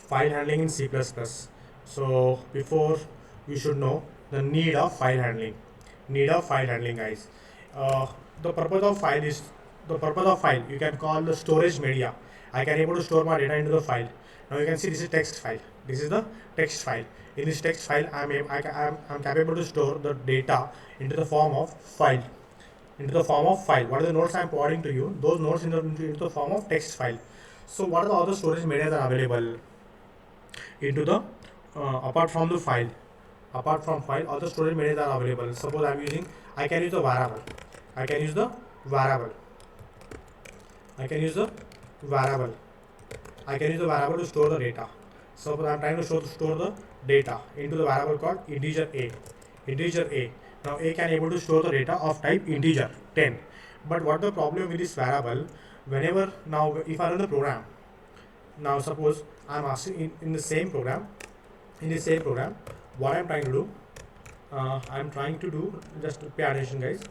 file handling in C++. So before, you should know the need of file handling. Need of file handling, guys. Uh, the purpose of file is the purpose of file. You can call the storage media. I can able to store my data into the file. Now you can see this is text file. This is the text file. In this text file, I'm capable to store the data into the form of file. Into the form of file. What are the nodes I'm providing to you? Those nodes into the form of text file. So what are the other storage media that are available into the apart from the file? Apart from file, other storage media are available. Suppose I can use the variable. I can use the variable. I can use the variable. I can use the variable to store the data. Suppose I'm trying to store the data into the variable called integer a. Integer a. Now a can able to store the data of type integer 10. But what the problem with this variable? Whenever now if I run the program, now suppose I'm asking in the same program, what I'm trying to do, I'm trying to do, just pay attention, guys.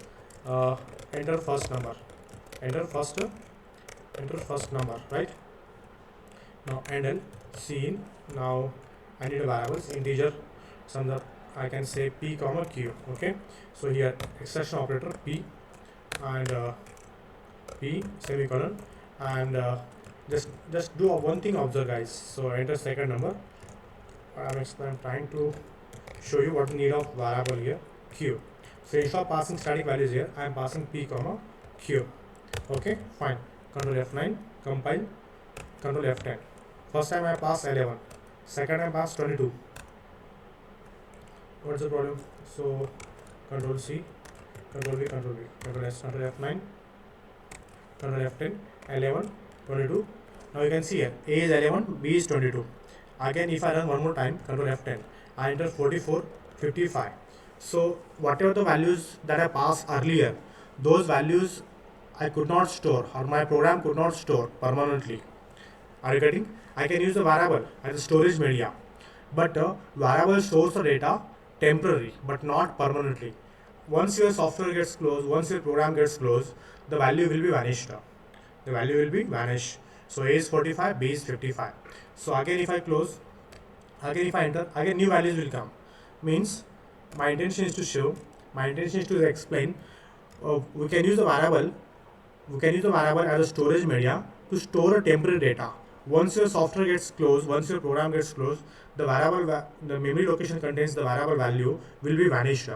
Enter first number. Enter first number, right? Now and then scene. Now I need a variables integer. Some the I can say p comma q. Okay. So here exception operator p and p semicolon and just do one thing. Observe, guys. So enter second number. I'm trying to show you what need of variable here q. So instead of passing static values here, I am passing p comma q. Okay, fine. Control F9, compile. Control F10. First time I pass 11. Second time I pass 22. What's the problem? So Control C, Control V, Control V, Control S, Control F9, Control F10, 11, 22. Now you can see here A is 11, B is 22. Again, if I run one more time, Control F10, I enter 44, 55. So whatever the values that I passed earlier, those values I could not store, or my program could not store permanently. Are you getting? I can use the variable as a storage media, but variable stores the data temporary but not permanently. Once your software gets closed, once your program gets closed, the value will be vanished. The value will be vanished. So A is 45, B is 55. So again, if I close, again if I enter, again new values will come. Means my intention is to show, my intention is to explain. We can use the variable. We can use the variable as a storage media to store a temporary data. Once your software gets closed, once your program gets closed, the the memory location contains the variable value will be vanished.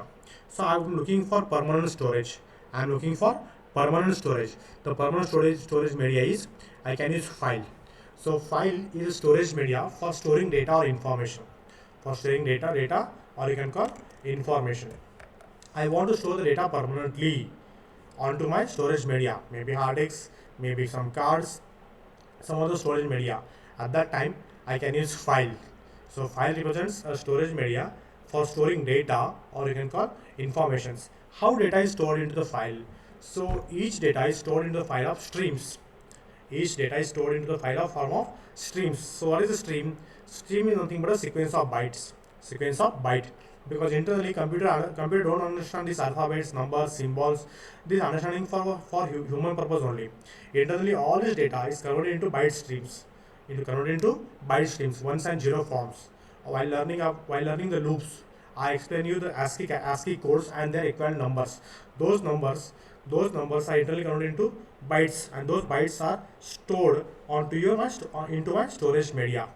So I'm looking for permanent storage. I'm looking for permanent storage. The permanent storage media is I can use file. So file is a storage media for storing data or information. For storing data, or you can call information. I want to store the data permanently onto my storage media, maybe hard disks, maybe some cards, some other storage media. At that time, I can use file. So file represents a storage media for storing data, or you can call informations. How data is stored into the file? So each data is stored into the file of streams. Each data is stored into the file of form of streams. So what is a stream? Stream is nothing but a sequence of bytes. Sequence of byte. Because internally computer don't understand these alphabets, numbers, symbols. This understanding for human purpose only. Internally all this data is converted into byte streams. Converted into byte streams, ones and zero forms. While learning the loops, I explain you the ASCII codes and their equivalent numbers. Those numbers those numbers are internally converted into bytes, and those bytes are stored onto into my storage media,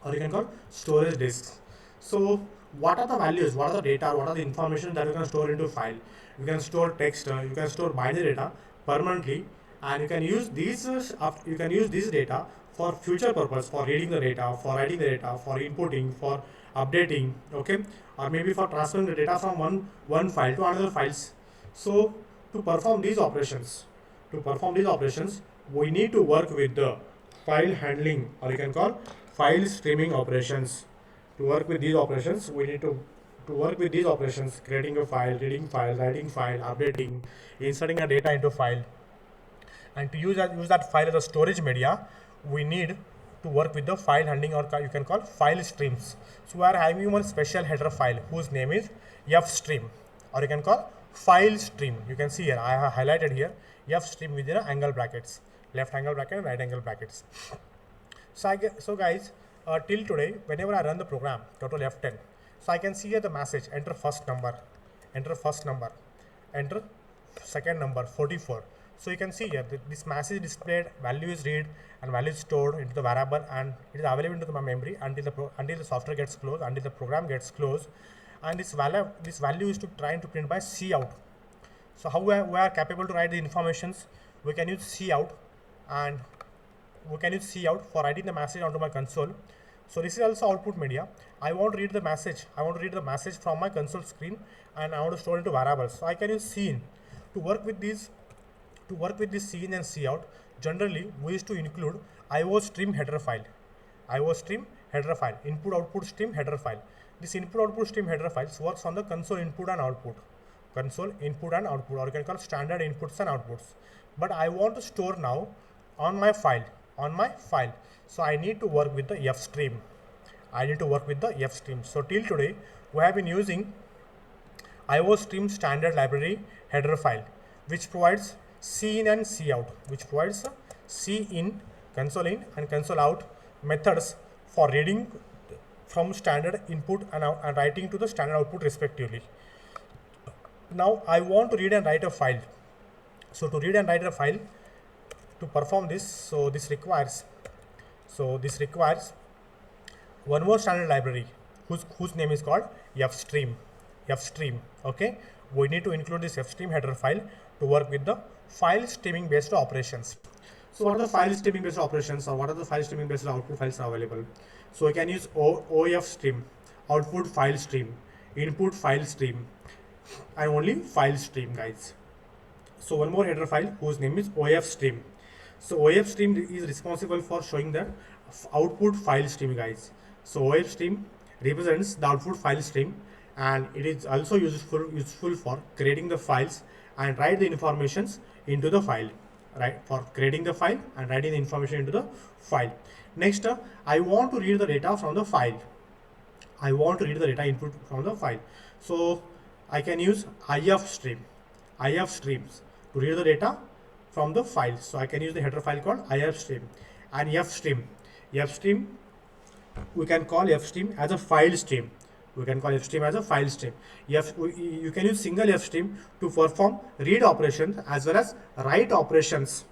or you can call storage disks. So what are the values, what are the data, what are the information that you can store into file? You can store text, you can store binary data permanently, and you can use this data for future purpose, for reading the data, for writing the data, for inputting, for updating, okay, or maybe for transferring the data from one file to another files. So to perform these operations, we need to work with the file handling, or you can call file streaming operations. To work with these operations, we need to work with these operations: creating a file, reading file, writing file, updating, inserting a data into file. And to use that file as a storage media, we need to work with the file handling, or you can call file streams. So we are having one special header file whose name is fstream, or you can call file stream. You can see here I have highlighted here fstream within angle brackets, left angle bracket and right angle brackets. So guys, till today, whenever I run the program, Control F10, so I can see here the message, enter first number, enter second number, 44. So you can see here that this message is displayed, value is read, and value is stored into the variable, and it is available into my memory until the software gets closed, until the program gets closed, and this value is to trying to print by cout. So how we are capable to write the informations? We can use cout, and we can use cout for writing the message onto my console. So this is also output media. I want to read the message. I want to read the message from my console screen, and I want to store it into variables. So I can use scene to work with these. To work with this scene and cout, generally we used to include IO stream header file. IO stream header file, input output stream header file. This input output stream header files works on the console input and output. Console input and output, or you can call standard inputs and outputs. But I want to store now on my file. So I need to work with the F stream. So till today we have been using IO stream standard library header file, which provides cin and cout, cin, console in and console out methods for reading from standard input and writing to the standard output respectively. Now I want to read and write a file. So to read and write a file, to perform this, this requires one more standard library whose name is called fstream. Okay, we need to include this fstream header file to work with the file streaming based operations. So what are the file streaming based operations, or what are the file streaming based output files are available? So we can use OF stream, output file stream, input file stream, and only file stream, guys. So one more header file whose name is OF stream. So OF stream is responsible for showing the output file stream, guys. So OF stream represents the output file stream, and it is also useful for creating the files and write the informations into the file, right? For creating the file and writing the information into the file. Next, I want to read the data from the file. I want to read the data input from the file. So I can use IF streams to read the data from the file. So I can use the header file called IF stream and F stream. We can call F stream as a file stream. You can use single F stream to perform read operations as well as write operations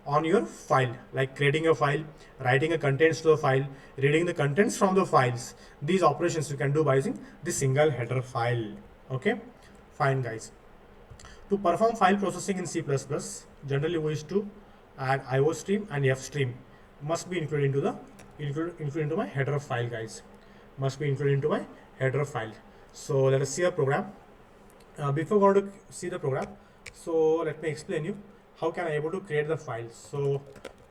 on your file, like creating a file, writing a contents to the file, reading the contents from the files. These operations you can do by using this single header file. Okay, fine, guys. To perform file processing in C++, generally we used to add IO stream and F stream. Must be included into my header file, guys. So let us see a program. Before going to see the program, so let me explain you how can I able to create the file. So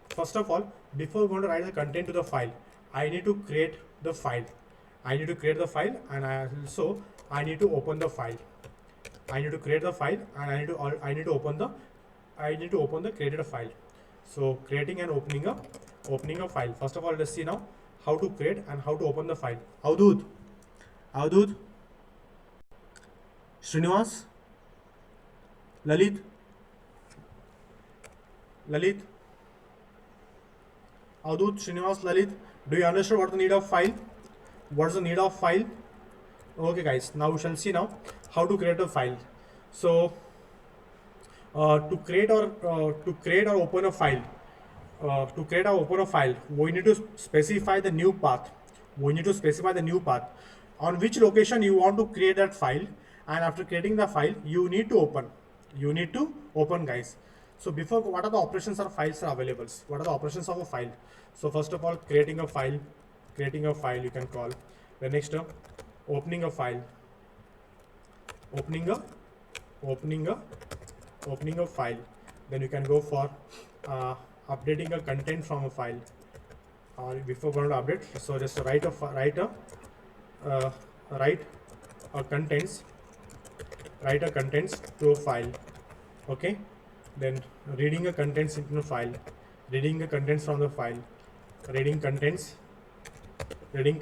first of all, before going to write the content to the file, I need to create the file. And I need to open the file. I need to create the file, and I need to open the created file. So creating and opening a file. First of all, let's see now how to create and how to open the file. Avdut, Srinivas, Lalit, Avdut, Srinivas, Lalit. Do you understand what is the need of file? Okay, guys. Now we shall see now how to create a file. So to create or open a file. We need to specify the new path. On which location you want to create that file, and after creating the file, you need to open, guys. So before, what are the operations or files are available? What are the operations of a file? So first of all, creating a file you can call. The next, opening a file, opening a file. Then you can go for updating a content from a file. Or before going to update, so just write a contents to a file. Okay, then reading a contents into a file, reading the contents from the file, reading contents, then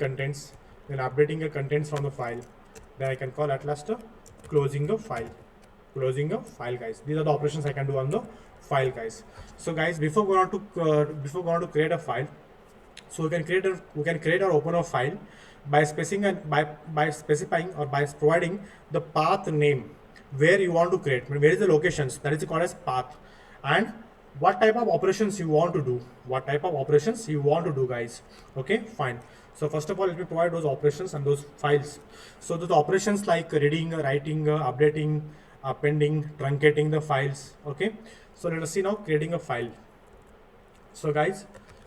updating a contents from the file. Then I can call at last closing a file, guys. These are the operations I can do on the file, guys. So guys, before going to create a file, So we can create or open a file by specifying by specifying or by providing the path name where you want to create, where is the locations, that is called as path, and what type of operations you want to do, guys. Okay, fine. So first of all, let me provide those operations and those files. So those operations like reading, writing, updating, appending, truncating the files. Okay, so let us see now creating a file. So guys,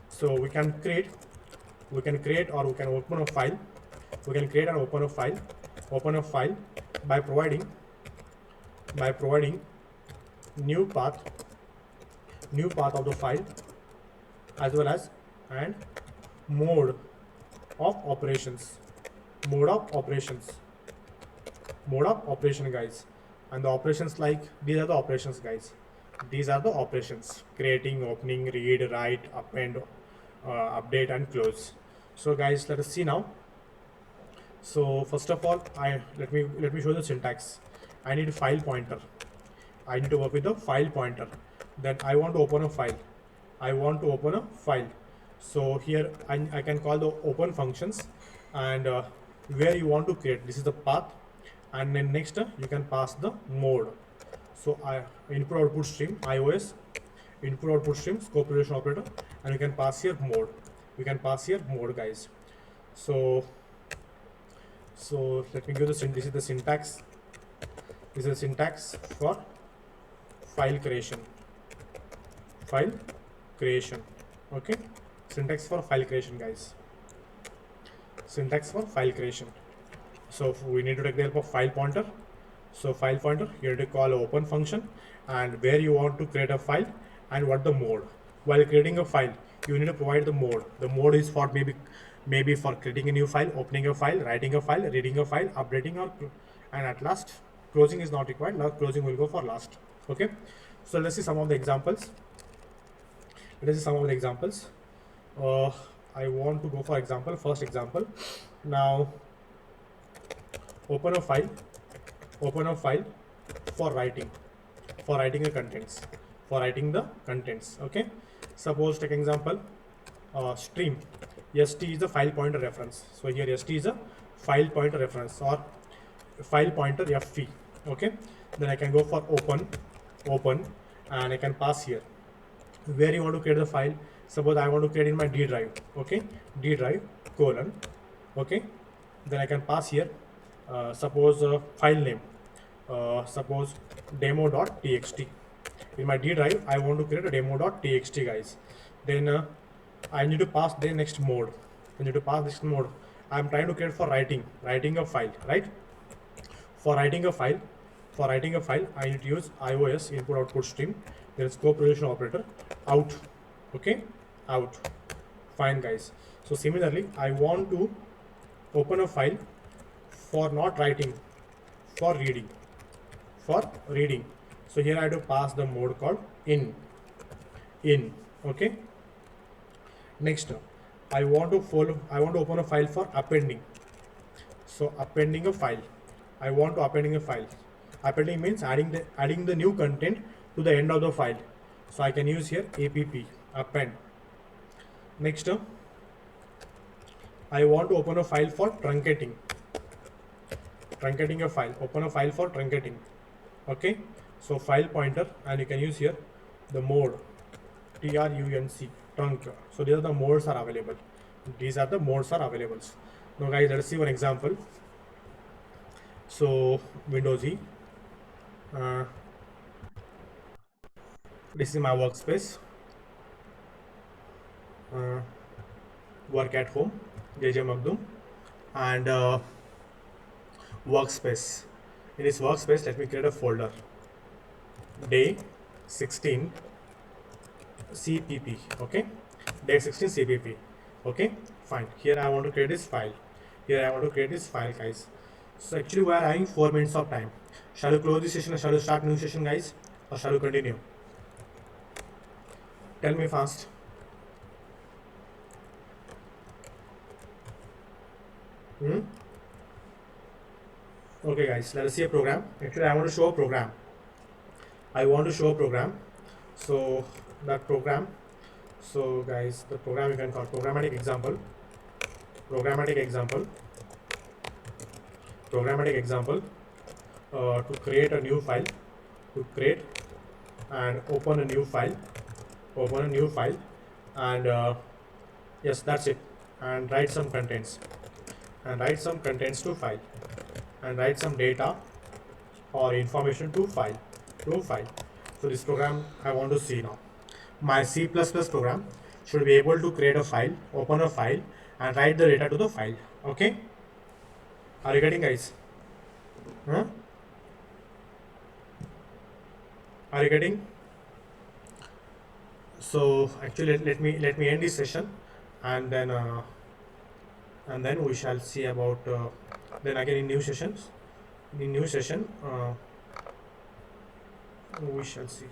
so we can create or we can open a file. We can create and open a file by providing new path of the file, as well as and mode of operations, guys. And the operations, like, these are the operations, guys. These are the operations: creating, opening, read, write, append, update, and close. So guys, let us see now. So first of all, let me show the syntax. I need a file pointer. I need to work with the file pointer. Then I want to open a file. So here I can call the open functions, and where you want to create, this is the path, and then next you can pass the mode. So input output stream, iOS input output stream, scope relation operator, and you can pass here mode. Guys. So let me give this is the syntax. This is the syntax for file creation. Okay, syntax for file creation, guys. So we need to take the help of file pointer. So file pointer, you need to call open function, and where you want to create a file, and what the mode. While creating a file, you need to provide the mode. The mode is for maybe for creating a new file, opening a file, writing a file, reading a file, updating, and at last closing is not required. Now closing will go for last. Okay, so let's see some of the examples. I want to go for example. First example. Now open a file for writing the contents. Okay, suppose take example, stream. st is the file pointer reference. So here st is a file pointer reference, or file pointer fp. Okay, then I can go for open, and I can pass here where you want to create the file. Suppose I want to create in my D drive. Okay, D drive : okay, then I can pass here suppose file name, suppose demo.txt. In my D drive, I want to create a demo.txt, guys. Then I need to pass the next mode. I'm trying to create for writing a file, right? For writing a file, I need to use iOS input output stream, then scope relation operator, out. Okay, out. Fine, guys. So similarly, I want to open a file for not writing, for reading. So here I have to pass the mode called in. Okay. Next, I want to open a file for appending. So appending a file. Appending means adding the new content to the end of the file. So I can use here app append. Next, I want to open a file for truncating. Open a file for truncating. Okay, so file pointer, and you can use here the mode, trunc, trunk. So these are the modes are available. Now guys, let's see one example. So Windows E, this is my workspace, work at home, JJ Magdum, and workspace. In this workspace, let me create a folder, day 16 cpp. Okay, day 16 cpp. Okay, fine. Here I want to create this file. Guys. So actually we are having 4 minutes of time. Shall we close this session, or shall we start new session, guys, or shall we continue? Tell me fast. Okay, guys, let us see a program. Actually, I want to show a program. So that program. So guys, the program you can call programmatic example. Programmatic example. Programmatic example. To create a new file. To create and open a new file. Open a new file, and yes, that's it. And write some contents. And write some contents to file. And write some data or information to file. To file. So this program I want to see now. My C++ program should be able to create a file, open a file, and write the data to the file. Okay? Are you getting, guys? Huh? Are you getting? So actually, let me end this session, and then we shall see about then again in new sessions. In new session, we shall see.